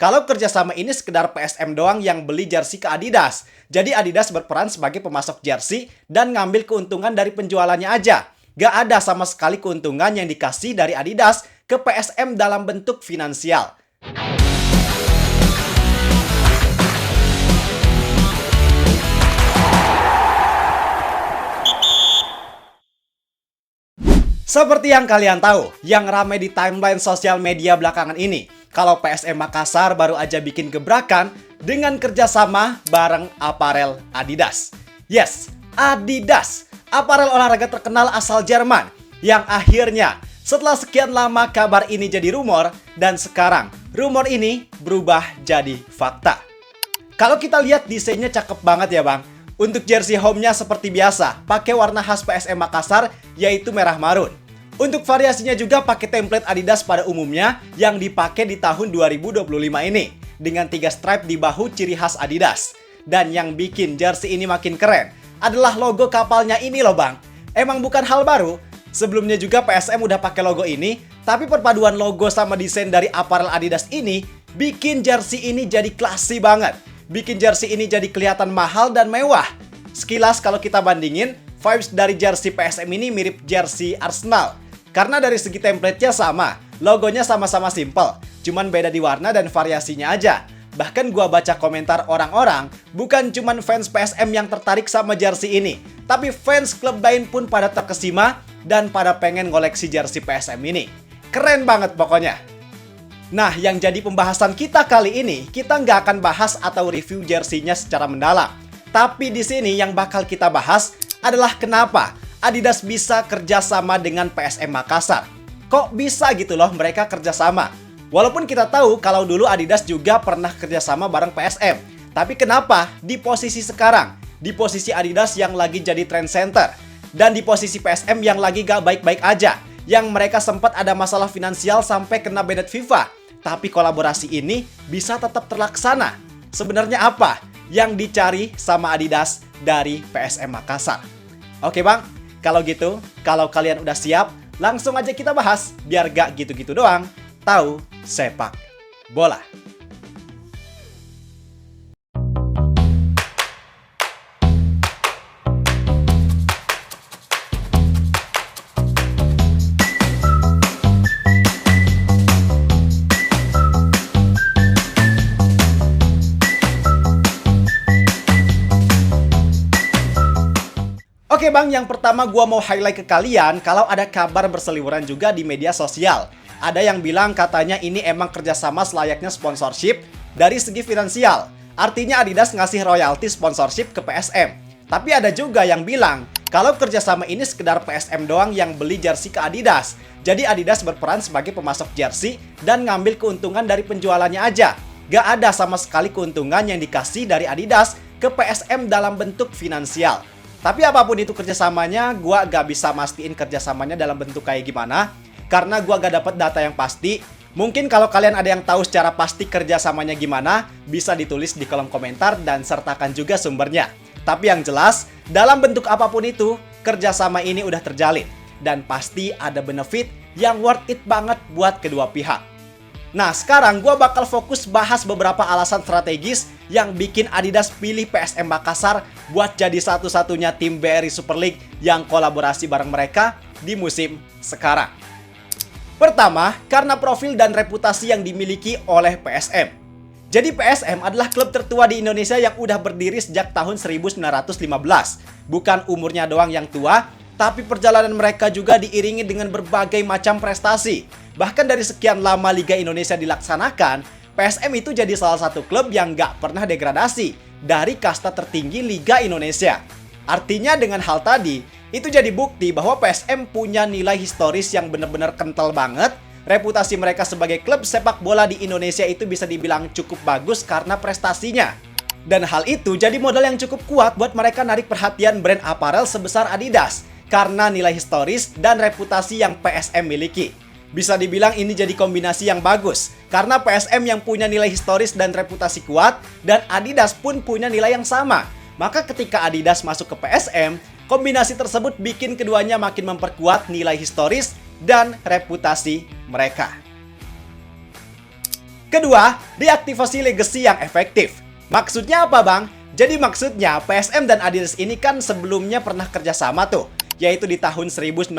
Kalau kerjasama ini sekedar PSM doang yang beli jersey ke Adidas. Jadi Adidas berperan sebagai pemasok jersey dan ngambil keuntungan dari penjualannya aja. Gak ada sama sekali keuntungan yang dikasih dari Adidas ke PSM dalam bentuk finansial. Seperti yang kalian tahu, yang ramai di timeline sosial media belakangan ini, kalau PSM Makassar baru aja bikin gebrakan dengan kerjasama bareng aparel Adidas. Yes, Adidas, aparel olahraga terkenal asal Jerman, yang akhirnya setelah sekian lama kabar ini jadi rumor, dan sekarang rumor ini berubah jadi fakta. Kalau kita lihat desainnya cakep banget ya bang. Untuk jersey home-nya seperti biasa, pakai warna khas PSM Makassar yaitu merah marun. Untuk variasinya juga pakai template Adidas pada umumnya yang dipakai di tahun 2025 ini dengan 3 stripe di bahu ciri khas Adidas. Dan yang bikin jersey ini makin keren adalah logo kapalnya ini loh bang. Emang bukan hal baru, sebelumnya juga PSM udah pakai logo ini, tapi perpaduan logo sama desain dari aparel Adidas ini bikin jersey ini jadi classy banget. Bikin jersey ini jadi kelihatan mahal dan mewah. Sekilas kalau kita bandingin, vibes dari jersey PSM ini mirip jersey Arsenal. Karena dari segi template-nya sama, logonya sama-sama simple, cuman beda di warna dan variasinya aja. Bahkan gua baca komentar orang-orang, bukan cuman fans PSM yang tertarik sama jersey ini, tapi fans klub lain pun pada terkesima dan pada pengen ngoleksi jersey PSM ini. Keren banget pokoknya. Nah, yang jadi pembahasan kita kali ini, kita nggak akan bahas atau review jersey-nya secara mendalam. Tapi di sini yang bakal kita bahas adalah kenapa Adidas bisa kerjasama dengan PSM Makassar. Kok bisa gitu loh mereka kerjasama? Walaupun kita tahu kalau dulu Adidas juga pernah kerjasama bareng PSM. Tapi kenapa di posisi sekarang? Di posisi Adidas yang lagi jadi trend center. Dan di posisi PSM yang lagi gak baik-baik aja. Yang mereka sempat ada masalah finansial sampai kena banned FIFA. Tapi kolaborasi ini bisa tetap terlaksana. Sebenarnya apa yang dicari sama Adidas dari PSM Makassar? Oke bang, kalau gitu, kalau kalian udah siap, langsung aja kita bahas. Biar gak gitu-gitu doang, tahu sepak bola. Oke bang, yang pertama gua mau highlight ke kalian kalau ada kabar berseliweran juga di media sosial. Ada yang bilang katanya ini emang kerjasama selayaknya sponsorship dari segi finansial. Artinya Adidas ngasih royalti sponsorship ke PSM. Tapi ada juga yang bilang kalau kerjasama ini sekedar PSM doang yang beli jersey ke Adidas. Jadi Adidas berperan sebagai pemasok jersey dan ngambil keuntungan dari penjualannya aja. Gak ada sama sekali keuntungan yang dikasih dari Adidas ke PSM dalam bentuk finansial. Tapi apapun itu kerjasamanya, gua gak bisa mastiin kerjasamanya dalam bentuk kayak gimana. Karena gua gak dapat data yang pasti. Mungkin kalau kalian ada yang tahu secara pasti kerjasamanya gimana, bisa ditulis di kolom komentar dan sertakan juga sumbernya. Tapi yang jelas, dalam bentuk apapun itu, kerjasama ini udah terjalin. Dan pasti ada benefit yang worth it banget buat kedua pihak. Nah, sekarang gue bakal fokus bahas beberapa alasan strategis yang bikin Adidas pilih PSM Makassar buat jadi satu-satunya tim BRI Super League yang kolaborasi bareng mereka di musim sekarang. Pertama, karena profil dan reputasi yang dimiliki oleh PSM. Jadi PSM adalah klub tertua di Indonesia yang udah berdiri sejak tahun 1915. Bukan umurnya doang yang tua, tapi perjalanan mereka juga diiringi dengan berbagai macam prestasi. Bahkan dari sekian lama Liga Indonesia dilaksanakan, PSM itu jadi salah satu klub yang gak pernah degradasi dari kasta tertinggi Liga Indonesia. Artinya dengan hal tadi, itu jadi bukti bahwa PSM punya nilai historis yang benar-benar kental banget. Reputasi mereka sebagai klub sepak bola di Indonesia itu bisa dibilang cukup bagus karena prestasinya. Dan hal itu jadi modal yang cukup kuat buat mereka narik perhatian brand aparel sebesar Adidas karena nilai historis dan reputasi yang PSM miliki. Bisa dibilang ini jadi kombinasi yang bagus karena PSM yang punya nilai historis dan reputasi kuat dan Adidas pun punya nilai yang sama. Maka ketika Adidas masuk ke PSM, kombinasi tersebut bikin keduanya makin memperkuat nilai historis dan reputasi mereka. Kedua, reaktivasi legacy yang efektif. Maksudnya apa, Bang? Jadi maksudnya PSM dan Adidas ini kan sebelumnya pernah kerjasama tuh, yaitu di tahun 1997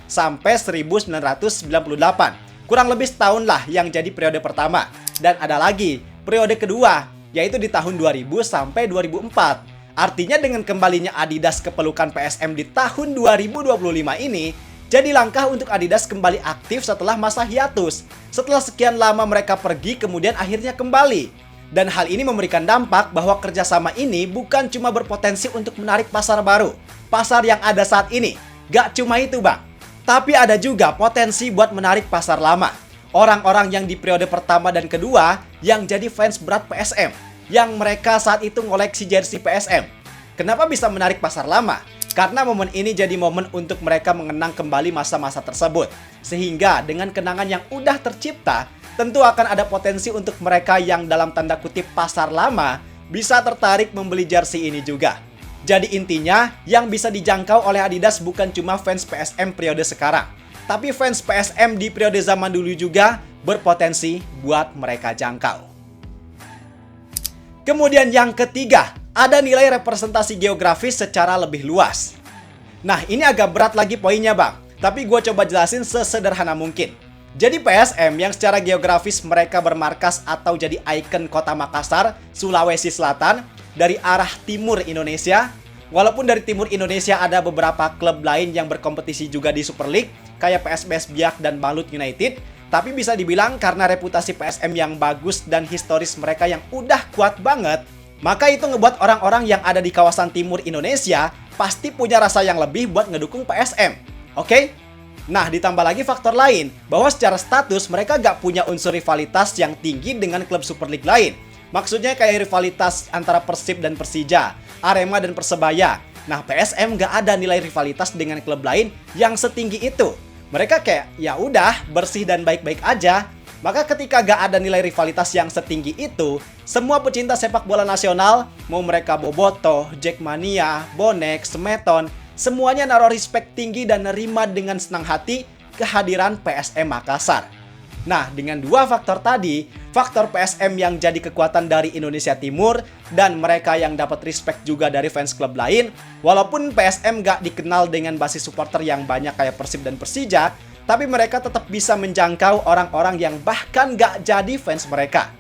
sampai 1998. Kurang lebih setahun lah yang jadi periode pertama. Dan ada lagi periode kedua, yaitu di tahun 2000 sampai 2004. Artinya dengan kembalinya Adidas ke pelukan PSM di tahun 2025 ini, jadi langkah untuk Adidas kembali aktif setelah masa hiatus. Setelah sekian lama mereka pergi, kemudian akhirnya kembali. Dan hal ini memberikan dampak bahwa kerjasama ini bukan cuma berpotensi untuk menarik pasar baru. Pasar yang ada saat ini. Gak cuma itu, Bang. Tapi ada juga potensi buat menarik pasar lama. Orang-orang yang di periode pertama dan kedua yang jadi fans berat PSM. Yang mereka saat itu ngoleksi jersey PSM. Kenapa bisa menarik pasar lama? Karena momen ini jadi momen untuk mereka mengenang kembali masa-masa tersebut. Sehingga dengan kenangan yang udah tercipta, tentu akan ada potensi untuk mereka yang dalam tanda kutip pasar lama bisa tertarik membeli jersey ini juga. Jadi intinya, yang bisa dijangkau oleh Adidas bukan cuma fans PSM periode sekarang, tapi fans PSM di periode zaman dulu juga berpotensi buat mereka jangkau. Kemudian yang ketiga, ada nilai representasi geografis secara lebih luas. Nah, ini agak berat lagi poinnya, Bang. Tapi gue coba jelasin sesederhana mungkin. Jadi PSM yang secara geografis mereka bermarkas atau jadi ikon kota Makassar, Sulawesi Selatan, dari arah timur Indonesia. Walaupun dari timur Indonesia ada beberapa klub lain yang berkompetisi juga di Super League, kayak PSBS Biak dan Balut United. Tapi bisa dibilang karena reputasi PSM yang bagus dan historis mereka yang udah kuat banget, maka itu ngebuat orang-orang yang ada di kawasan timur Indonesia pasti punya rasa yang lebih buat ngedukung PSM. Oke? Nah, ditambah lagi faktor lain, bahwa secara status mereka gak punya unsur rivalitas yang tinggi dengan klub Super League lain. Maksudnya kayak rivalitas antara Persib dan Persija, Arema dan Persebaya. Nah, PSM gak ada nilai rivalitas dengan klub lain yang setinggi itu. Mereka kayak, ya udah, bersih dan baik-baik aja. Maka ketika gak ada nilai rivalitas yang setinggi itu, semua pecinta sepak bola nasional, mau mereka Bobotoh, Jackmania, Bonek, Semeton, semuanya naruh respect tinggi dan nerima dengan senang hati kehadiran PSM Makassar. Nah, dengan dua faktor tadi, faktor PSM yang jadi kekuatan dari Indonesia Timur dan mereka yang dapat respect juga dari fans klub lain, walaupun PSM gak dikenal dengan basis supporter yang banyak kayak Persib dan Persija, tapi mereka tetap bisa menjangkau orang-orang yang bahkan gak jadi fans mereka.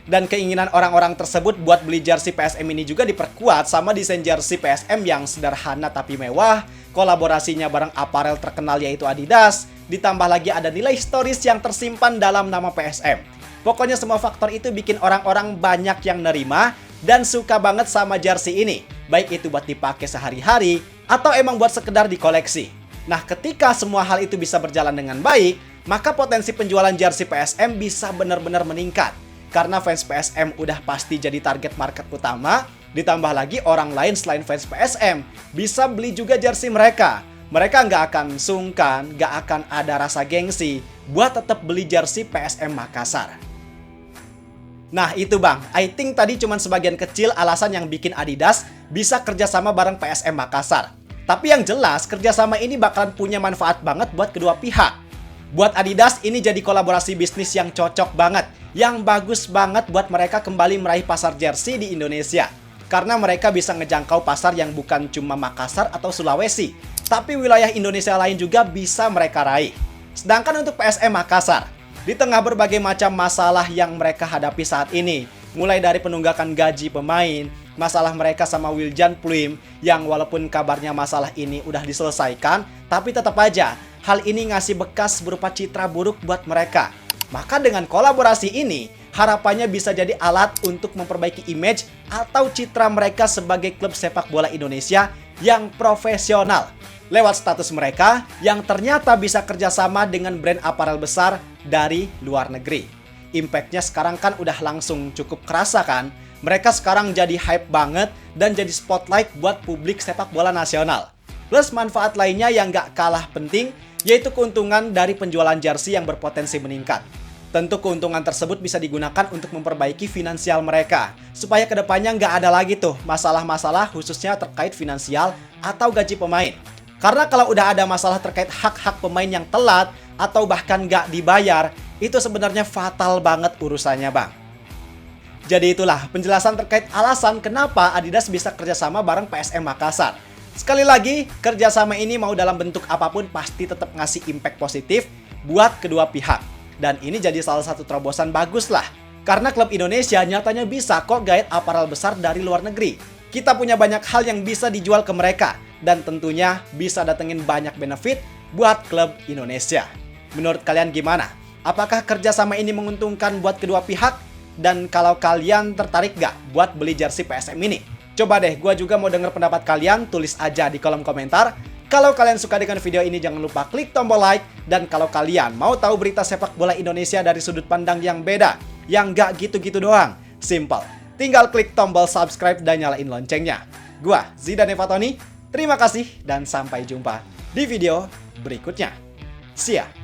Dan keinginan orang-orang tersebut buat beli jersey PSM ini juga diperkuat sama desain jersey PSM yang sederhana tapi mewah, kolaborasinya bareng aparel terkenal yaitu Adidas, ditambah lagi ada nilai historis yang tersimpan dalam nama PSM. Pokoknya semua faktor itu bikin orang-orang banyak yang nerima dan suka banget sama jersey ini, baik itu buat dipakai sehari-hari atau emang buat sekedar dikoleksi. Nah, ketika semua hal itu bisa berjalan dengan baik, maka potensi penjualan jersey PSM bisa benar-benar meningkat. Karena fans PSM udah pasti jadi target market utama, ditambah lagi orang lain selain fans PSM bisa beli juga jersey mereka. Mereka nggak akan sungkan, nggak akan ada rasa gengsi buat tetap beli jersey PSM Makassar. Nah itu Bang, I think tadi cuma sebagian kecil alasan yang bikin Adidas bisa kerjasama bareng PSM Makassar. Tapi yang jelas kerjasama ini bakalan punya manfaat banget buat kedua pihak. Buat Adidas ini jadi kolaborasi bisnis yang cocok banget, yang bagus banget buat mereka kembali meraih pasar jersey di Indonesia. Karena mereka bisa ngejangkau pasar yang bukan cuma Makassar atau Sulawesi, tapi wilayah Indonesia lain juga bisa mereka raih. Sedangkan untuk PSM Makassar, di tengah berbagai macam masalah yang mereka hadapi saat ini, mulai dari penunggakan gaji pemain, masalah mereka sama Wiljan Pluim yang walaupun kabarnya masalah ini udah diselesaikan, tapi tetap aja hal ini ngasih bekas berupa citra buruk buat mereka. Maka dengan kolaborasi ini, harapannya bisa jadi alat untuk memperbaiki image atau citra mereka sebagai klub sepak bola Indonesia yang profesional. Lewat status mereka yang ternyata bisa kerjasama dengan brand aparel besar dari luar negeri. Impactnya sekarang kan udah langsung cukup kerasa kan? Mereka sekarang jadi hype banget dan jadi spotlight buat publik sepak bola nasional. Plus manfaat lainnya yang gak kalah penting, yaitu keuntungan dari penjualan jersey yang berpotensi meningkat. Tentu keuntungan tersebut bisa digunakan untuk memperbaiki finansial mereka, supaya kedepannya nggak ada lagi tuh masalah-masalah khususnya terkait finansial atau gaji pemain. Karena kalau udah ada masalah terkait hak-hak pemain yang telat atau bahkan nggak dibayar, itu sebenarnya fatal banget urusannya, Bang. Jadi itulah penjelasan terkait alasan kenapa Adidas bisa kerjasama bareng PSM Makassar. Sekali lagi, kerjasama ini mau dalam bentuk apapun pasti tetap ngasih impact positif buat kedua pihak. Dan ini jadi salah satu terobosan bagus lah. Karena klub Indonesia nyatanya bisa kok gait aparel besar dari luar negeri. Kita punya banyak hal yang bisa dijual ke mereka. Dan tentunya bisa datengin banyak benefit buat klub Indonesia. Menurut kalian gimana? Apakah kerjasama ini menguntungkan buat kedua pihak? Dan kalau kalian tertarik gak buat beli jersey PSM ini? Coba deh, gue juga mau denger pendapat kalian, tulis aja di kolom komentar. Kalau kalian suka dengan video ini, jangan lupa klik tombol like. Dan kalau kalian mau tahu berita sepak bola Indonesia dari sudut pandang yang beda, yang gak gitu-gitu doang, simple. Tinggal klik tombol subscribe dan nyalain loncengnya. Gua Zidane Fatoni, terima kasih dan sampai jumpa di video berikutnya. See ya!